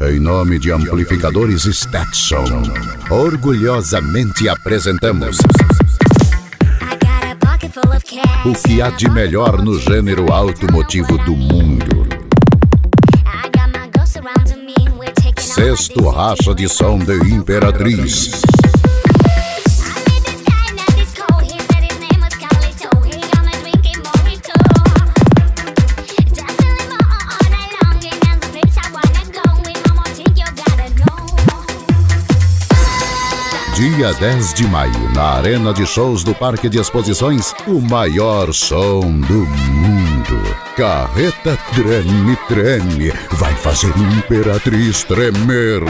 Em nome de Amplificadores Stetson, orgulhosamente apresentamos o que há de melhor no gênero automotivo do mundo. Sexto racha de som de Imperatriz. Dia 10 de maio, na Arena de Shows do Parque de Exposições, o maior som do mundo. Carreta Treme Treme vai fazer Imperatriz tremer.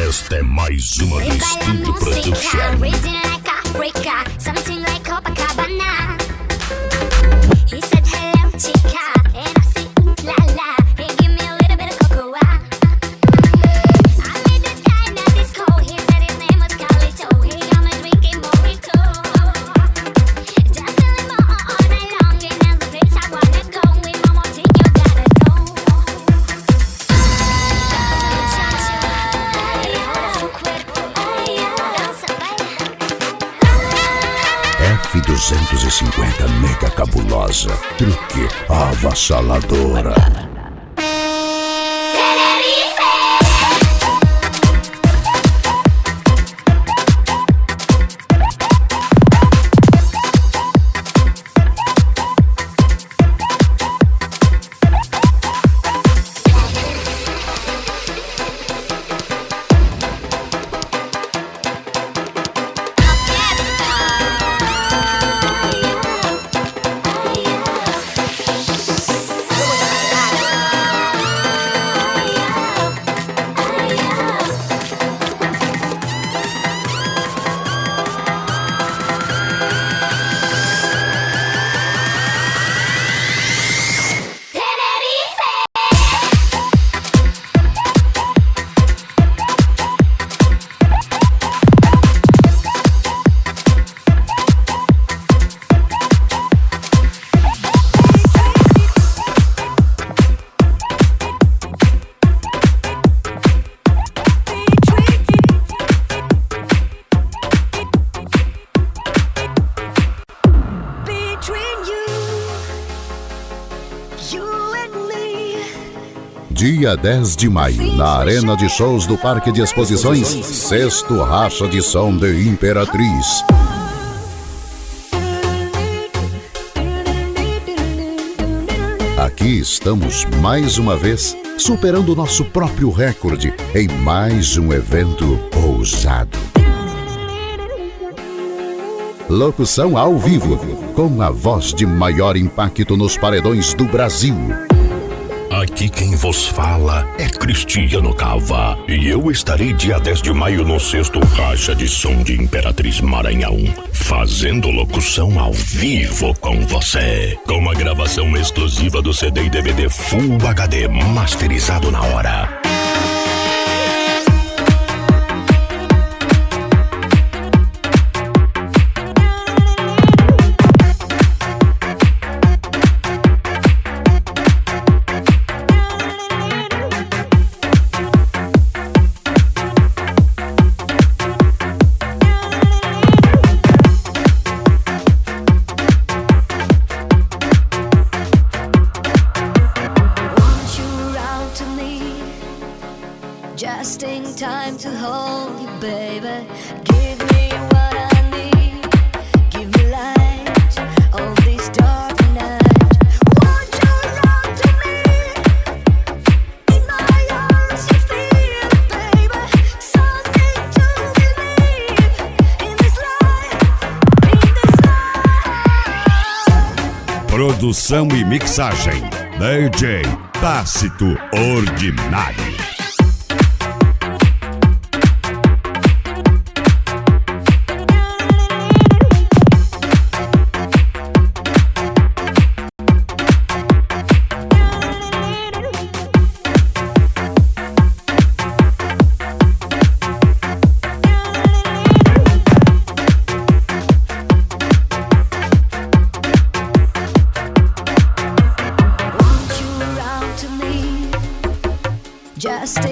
Esta é mais uma do Estúdio Production. F250 mega cabulosa, truque avassaladora. Dia 10 de maio, na Arena de Shows do Parque de Exposições, sexto racha de som de Imperatriz. Aqui estamos mais uma vez, superando nosso próprio recorde em mais um evento ousado. Locução ao vivo, com a voz de maior impacto nos paredões do Brasil. Aqui quem vos fala é Cristiano Cava e eu estarei dia 10 de maio no sexto racha de som de Imperatriz Maranhão, fazendo locução ao vivo com você, com uma gravação exclusiva do CD e DVD Full HD masterizado na hora. Just in time to hold you, baby. Give me what I need. Give me light on this dark night. Want you around to me. In my arms you feel it, baby. Something to believe in this life, in this life. Produção e mixagem DJ Tácito Ordinário.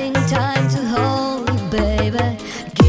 Everlasting time to hold you, baby.